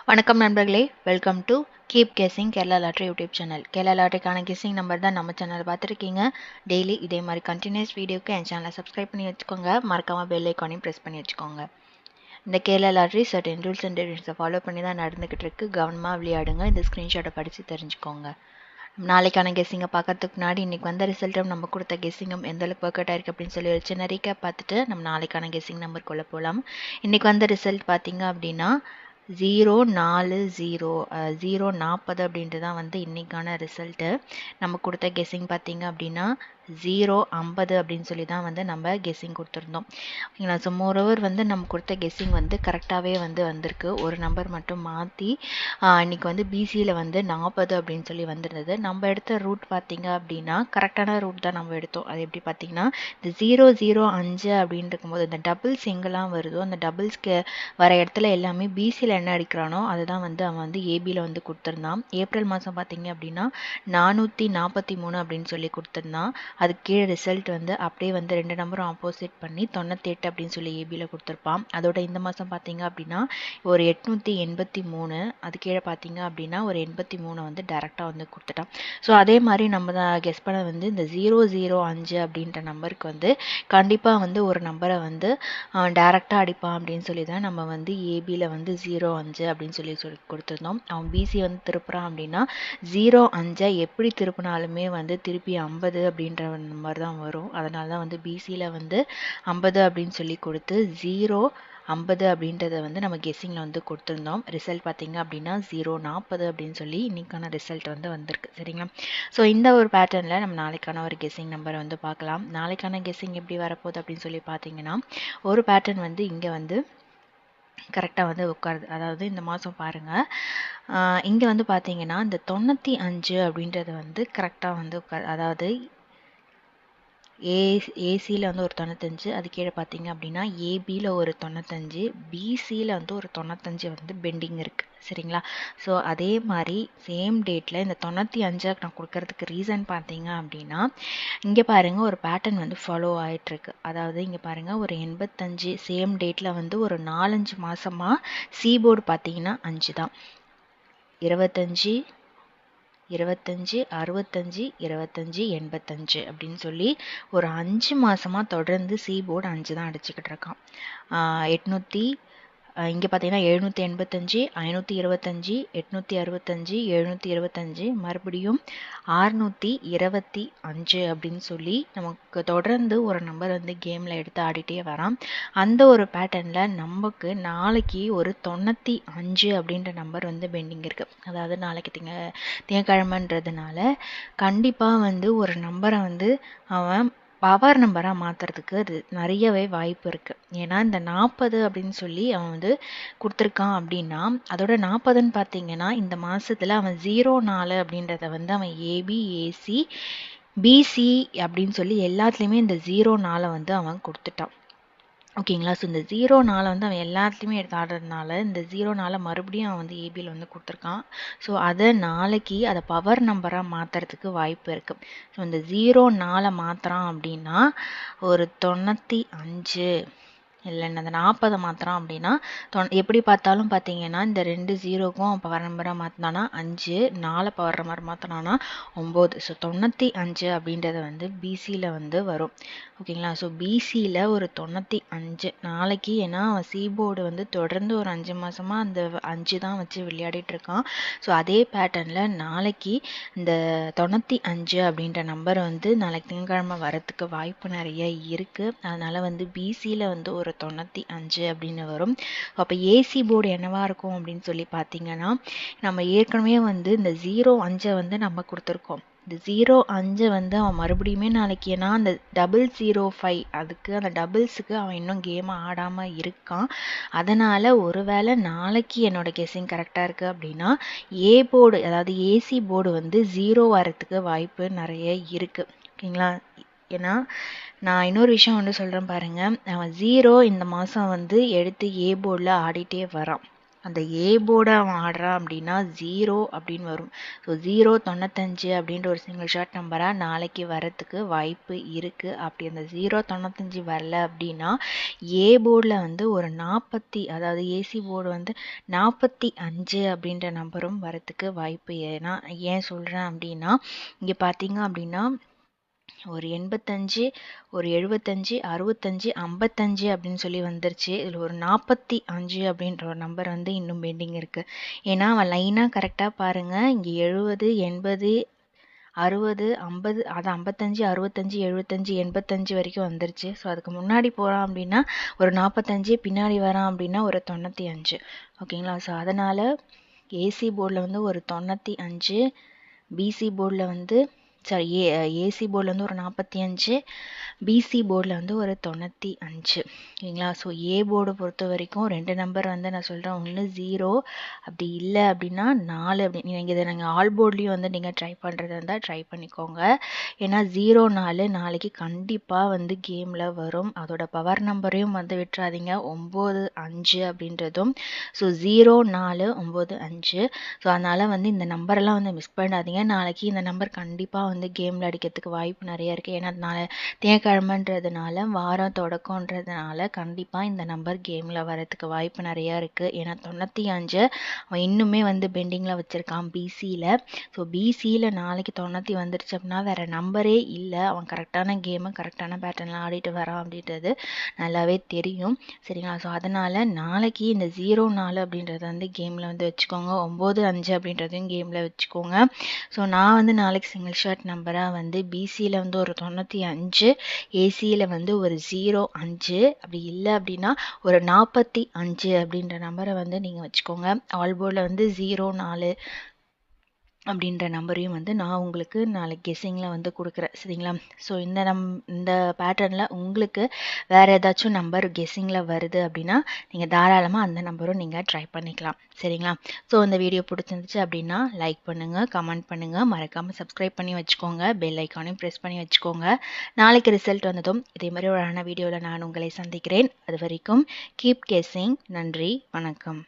வணக்கம் நண்பர்களே, welcome to keep guessing Kerala lottery YouTube channel. Kerala லாட்ரிக்கான கெஸிங் நம்பர் தான் நம்ம சேனல் பார்த்துருக்கீங்க. டெய்லி இதே மாதிரி கண்டினியூஸ் வீடியோக்கு என் சேனலை சப்ஸ்கிரைப் பண்ணி வச்சுக்கோங்க. மறக்காமல் பெல் ஐக்கானையும் ப்ரெஸ் பண்ணி வச்சுக்கோங்க. இந்த Kerala lottery certain rules and ரெகுலேஷன்ஸை ஃபாலோ பண்ணி தான் நடந்துக்கிட்டு இருக்கு. கவனமாக விளையாடுங்க. இந்த ஸ்க்ரீன்ஷாட்டை படித்து தெரிஞ்சுக்கோங்க. நாளைக்கான கெஸ்ஸிங்கை பார்க்கறதுக்கு முன்னாடி இன்றைக்கி வந்த ரிசல்ட்டும் நம்ம கொடுத்த கெஸ்ஸிங்கும் எந்த அளவுக்கு ஒர்க் அவுட் ஆயிருக்கு அப்படின்னு சொல்லி ஒரு சின்ன ரீகேப் பார்த்துட்டு நம்ம நாளைக்கான கெஸ்ஸிங் நம்பருக்குள்ளே போகலாம். இன்றைக்கி வந்த ரிசல்ட் பார்த்தீங்க அப்படின்னா 040 அப்படின்ட்டு தான் வந்து இன்றைக்கான ரிசல்ட்டு. நம்ம கொடுத்த கெஸ்ஸிங் பார்த்தீங்க அப்படின்னா 050 அப்படின்னு சொல்லி தான் வந்து நம்ம கெஸ்ஸிங் கொடுத்துருந்தோம். ஓகேங்களா? ஸோ மோரோவர் வந்து நம்ம கொடுத்த கெஸ்ஸிங் வந்து கரெக்டாகவே வந்து வந்திருக்கு. ஒரு நம்பர் மட்டும் மாற்றி இன்றைக்கி வந்து பிசியில் வந்து 40 அப்படின்னு சொல்லி வந்திருந்தது. நம்ம எடுத்த ரூட் பார்த்தீங்க அப்படின்னா கரெக்டான ரூட் தான் நம்ம எடுத்தோம். அது எப்படி பார்த்தீங்கன்னா இந்த 005 அப்படின்னு இருக்கும்போது இந்த டபுள்ஸ் எங்கெல்லாம் வருதோ அந்த டபுள்ஸ்க்கு வர இடத்துல எல்லாமே பிசியில் என்ன அடிக்கிறானோ அதுதான் வந்து அவன் வந்து ஏபியில் வந்து கொடுத்துருந்தான். ஏப்ரல் மாதம் பார்த்தீங்க அப்படின்னா 443 அப்படின்னு சொல்லி கொடுத்துருந்தான். அதுக்கு கீழே ரிசல்ட் வந்து அப்படியே வந்து 2 நம்பரும் ஆப்போசிட் பண்ணி 98 அப்படின்னு சொல்லி ஏபியில் கொடுத்துருப்பான். அதோட இந்த மாதம் பார்த்தீங்க அப்படின்னா ஒரு 883, அது கீழே பார்த்தீங்க அப்படின்னா ஒரு 83 வந்து டேரெக்டாக வந்து கொடுத்துட்டான். ஸோ அதே மாதிரி நம்ம தான் கெஸ் பண்ண வந்து இந்த 005 அப்படின்ற நம்பருக்கு வந்து கண்டிப்பாக வந்து ஒரு நம்பரை வந்து டேரெக்டாக அடிப்பான் அப்படின்னு சொல்லி தான் நம்ம வந்து ஏபியில் வந்து 05 அப்படின்னு சொல்லி கொடுத்துருந்தோம். அவன் பிசி வந்து திருப்புறான் அப்படின்னா 05 எப்படி திருப்பினாலுமே வந்து திருப்பி 50 அப்படின்ற நம்பர் தான் வரும். அதனால தான் வந்து பிசியில் வந்து 50 அப்படின்னு சொல்லி கொடுத்து 050 அப்படின்றத வந்து நம்ம கெஸ்ஸிங்கில் வந்து கொடுத்துருந்தோம். ரிசல்ட் பார்த்தீங்க அப்படின்னா 040 அப்படின்னு சொல்லி இன்னைக்கான ரிசல்ட் வந்து வந்திருக்கு. சரிங்களா? ஸோ இந்த ஒரு பேட்டர்னில் நம்ம நாளைக்கான ஒரு கெஸ்ஸிங் நம்பரை வந்து பார்க்கலாம். நாளைக்கான கெஸ்ஸிங் எப்படி வரப்போகுது அப்படின்னு சொல்லி பார்த்தீங்கன்னா ஒரு பேட்டர்ன் வந்து இங்கே வந்து கரெக்டாக வந்து உட்காருது. அதாவது இந்த மாதம் பாருங்கள், இங்கே வந்து பார்த்தீங்கன்னா இந்த 95 அப்படின்றது வந்து கரெக்டாக வந்து அதாவது ஏசியில் வந்து ஒரு 95, அது கீழே பார்த்தீங்க அப்படின்னா ஏபியில் ஒரு 95, பிசியில் வந்து ஒரு 95 வந்து பெண்டிங் இருக்குது. சரிங்களா? ஸோ அதே மாதிரி சேம் டேட்டில் இந்த 95 நான் கொடுக்கறதுக்கு ரீசன் பார்த்தீங்க அப்படின்னா இங்கே பாருங்கள் ஒரு பேட்டர்ன் வந்து ஃபாலோ ஆகிட்டுருக்கு. அதாவது இங்கே பாருங்கள் ஒரு 85 சேம் டேட்டில் வந்து ஒரு 4-5 மாதமாக சீபோர்டு பார்த்தீங்கன்னா 5 தான். 25, 65, 65, 25, 85 அப்படின்னு சொல்லி ஒரு 5 மாதமாக தொடர்ந்து சீபோர்டு 5 தான் அடிச்சுக்கிட்டு இருக்கான். 800 இங்கே பார்த்தீங்கன்னா 785, 525, 865, 725, மறுபடியும் 625 அப்படின்னு சொல்லி நமக்கு தொடர்ந்து ஒரு நம்பர் வந்து கேமில் எடுத்து ஆடிட்டே வரான். அந்த ஒரு பேட்டர்னில் நமக்கு நாளைக்கு ஒரு 95 அப்படின்ற நம்பர் வந்து பெண்டிங் இருக்குது. அதாவது நாளைக்கு திங்கக்கிழமைன்றதுனால கண்டிப்பாக வந்து ஒரு நம்பரை வந்து அவன் பவர் நம்பராக மாற்றுறதுக்கு நிறையவே வாய்ப்பு இருக்குது. ஏன்னா இந்த 40 அப்படின்னு சொல்லி அவன் வந்து கொடுத்துருக்கான் அப்படின்னா அதோட 40ன்னு பார்த்தீங்கன்னா இந்த மாதத்தில் அவன் 04 அப்படின்றத வந்து அவன் ஏபி, ஏசி, பிசி அப்படின்னு சொல்லி எல்லாத்துலேயுமே இந்த 04 வந்து அவன் கொடுத்துட்டான். ஓகேங்களா? ஸோ இந்த 04 வந்து அவன் எல்லாத்துலேயுமே எடுத்து ஆடுறதுனால இந்த 04 மறுபடியும் அவன் வந்து ஏபியில் வந்து கொடுத்துருக்கான். ஸோ அதை நாளைக்கு அதை பவர் நம்பராக மாற்றுறதுக்கு வாய்ப்பு இருக்குது. ஸோ இந்த 04 மாற்றுறான் அப்படின்னா ஒரு 95 இல்லைன்னு அந்த 40 மாத்திரம் அப்படின்னா எப்படி பார்த்தாலும் பார்த்தீங்கன்னா இந்த 2 0க்கும் பவர் நம்பராக மாற்றினானா 5, 4 பவர் நம்பர் மாற்றினானா 9. ஸோ 95 அப்படின்றது வந்து பிசியில் வந்து வரும். ஓகேங்களா? ஸோ பிசியில் ஒரு 95 நாளைக்கு, ஏன்னா அவன் சீபோர்டு வந்து தொடர்ந்து ஒரு 5 மாதமாக அந்த 5 தான் வச்சு விளையாடிட்டு இருக்கான். ஸோ அதே பேட்டர்னில் நாளைக்கு இந்த 95 அப்படின்ற நம்பர் வந்து நாளைக்கு திங்கட்கிழமை வரத்துக்கு வாய்ப்பு நிறைய இருக்குது. அதனால் வந்து பிசியில் வந்து ஒரு 95 அப்படின்னு வரும். அப்போ ஏசி போர்டு என்னவா இருக்கும் அப்படின்னு சொல்லி பார்த்தீங்கன்னா நம்ம ஏற்கனவே வந்து இந்த 05 வந்து நம்ம கொடுத்துருக்கோம். இந்த 05 வந்து அவன் மறுபடியுமே நாளைக்கு, ஏன்னா அந்த 005 அதுக்கு அந்த டபுள்ஸுக்கு அவன் இன்னும் கேமை ஆடாமல் இருக்கான். அதனால் ஒருவேளை நாளைக்கு என்னோட கெஸ்ஸிங் கரெக்டாக இருக்குது அப்படின்னா ஏ போர்டு அதாவது ஏசி போர்டு வந்து 0 வரத்துக்கு வாய்ப்பு நிறைய இருக்குது. ஓகேங்களா? ஏன்னா நான் இன்னொரு விஷயம் வந்து சொல்கிறேன் பாருங்கள், அவன் 0 இந்த மாதம் வந்து எடுத்து ஏ போர்டில் ஆடிட்டே வரான். அந்த ஏ போர்டை அவன் ஆடுறான் அப்படின்னா 0 அப்படின்னு வரும். ஸோ 095 அப்படின்ற ஒரு சிங்கிள் ஷாட் நம்பராக நாளைக்கு வரத்துக்கு வாய்ப்பு இருக்குது. அப்படி அந்த 095 வரல அப்படின்னா ஏ போர்டில் வந்து ஒரு 40, அதாவது ஏசி போர்டு வந்து 45 அப்படின்ற நம்பரும் வரத்துக்கு வாய்ப்பு. ஏன் சொல்கிறேன் அப்படின்னா இங்கே பார்த்தீங்க அப்படின்னா ஒரு 85, ஒரு 75, 65, 55 அப்படின்னு சொல்லி வந்துருச்சு. இதில் ஒரு 45 அப்படின்ற ஒரு நம்பர் வந்து இன்னும் பெண்டிங் இருக்குது. ஏன்னா அவன் லைனாக கரெக்டாக பாருங்கள், இங்கே 70, 80, 60, 50, அது 55, 65, 75, 85 வரைக்கும் வந்துருச்சு. ஸோ அதுக்கு முன்னாடி போகிறான் அப்படின்னா ஒரு 45, பின்னாடி வரான் அப்படின்னா ஒரு 95. ஓகேங்களா? ஸோ அதனால் ஏசி போர்டில் வந்து ஒரு 95, பிசி போர்டில் வந்து ஏசி போர்டில் வந்து ஒரு 45, பிசி போர்டில் வந்து ஒரு 95. ஓகேங்களா? ஸோ ஏ போர்டை பொறுத்த வரைக்கும் 2 நம்பர் வந்து நான் சொல்கிறேன். ஒன்று 0, அப்படி இல்லை அப்படின்னா 4 அப்படி. நீங்கள் இதை ஆல் போர்ட்லேயும் வந்து நீங்கள் ட்ரை பண்ணுறதா இருந்தால் ட்ரை பண்ணிக்கோங்க. ஏன்னா 0, 4 நாளைக்கு கண்டிப்பாக வந்து கேமில் வரும். அதோட பவர் நம்பரையும் வந்து விட்டுறாதீங்க. 9, 5 அப்படின்றதும். ஸோ 0, 4, 9, 5. ஸோ அதனால் வந்து இந்த நம்பரெல்லாம் வந்து மிஸ் பண்ணாதீங்க. நாளைக்கு இந்த நம்பர் கண்டிப்பாக வந்து கேமில் அடிக்கிறதுக்கு வாய்ப்பு நிறைய இருக்குது. ஏன்னா திங்கட்கிழமைன்றதுனால வாரம் தொடக்கன்றதுனால கண்டிப்பாக இந்த நம்பர் கேமில் வரதுக்கு வாய்ப்பு நிறையா இருக்குது. ஏன்னா 95 அவன் இன்னுமே வந்து பெண்டிங்கில் வச்சுருக்கான் பிசியில். ஸோ பிசியில் நாளைக்கு 90 வந்துருச்சு அப்படின்னா வேறு நம்பரே இல்லை. அவன் கரெக்டான கேமை கரெக்டான பேட்டர்னில் ஆடிட்டு வரான் அப்படின்றது நல்லாவே தெரியும். சரிங்களா? ஸோ அதனால் நாளைக்கு இந்த 0, 4 அப்படின்றத வந்து கேமில் வந்து வச்சுக்கோங்க. 9, 5 அப்படின்றதையும் கேமில் வச்சுக்கோங்க. ஸோ நான் வந்து நாளைக்கு சிங்கிள் ஷாட் நம்பராக வந்து பிசியில் வந்து ஒரு 95, ஏசியில் வந்து ஒரு 05, அப்படி இல்லை அப்படின்னா ஒரு 45 அப்படின்ற நம்பரை வந்து நீங்கள் வச்சுக்கோங்க. ஆல் போர்டில் வந்து 0, 4 அப்படின்ற நம்பரையும் வந்து நான் உங்களுக்கு நாளைக்கு கெஸ்ஸிங்கில் வந்து கொடுக்குறேன். சரிங்களா? ஸோ இந்த பேட்டர்னில் உங்களுக்கு வேறு ஏதாச்சும் நம்பர் கெஸ்ஸிங்கில் வருது அப்படின்னா நீங்கள் தாராளமாக அந்த நம்பரும் நீங்கள் ட்ரை பண்ணிக்கலாம். சரிங்களா? ஸோ இந்த வீடியோ பிடிச்சிருந்துச்சு அப்படின்னா லைக் பண்ணுங்கள், கமெண்ட் பண்ணுங்கள், மறக்காமல் சப்ஸ்கிரைப் பண்ணி வச்சுக்கோங்க, பெல் ஐக்கானையும் ப்ரெஸ் பண்ணி வச்சுக்கோங்க. நாளைக்கு ரிசல்ட் வந்ததும் இதே மாதிரி ஒரு அழகான வீடியோவில் நான் உங்களை சந்திக்கிறேன். அது வரைக்கும் கீப் கெஸ்ஸிங். நன்றி, வணக்கம்.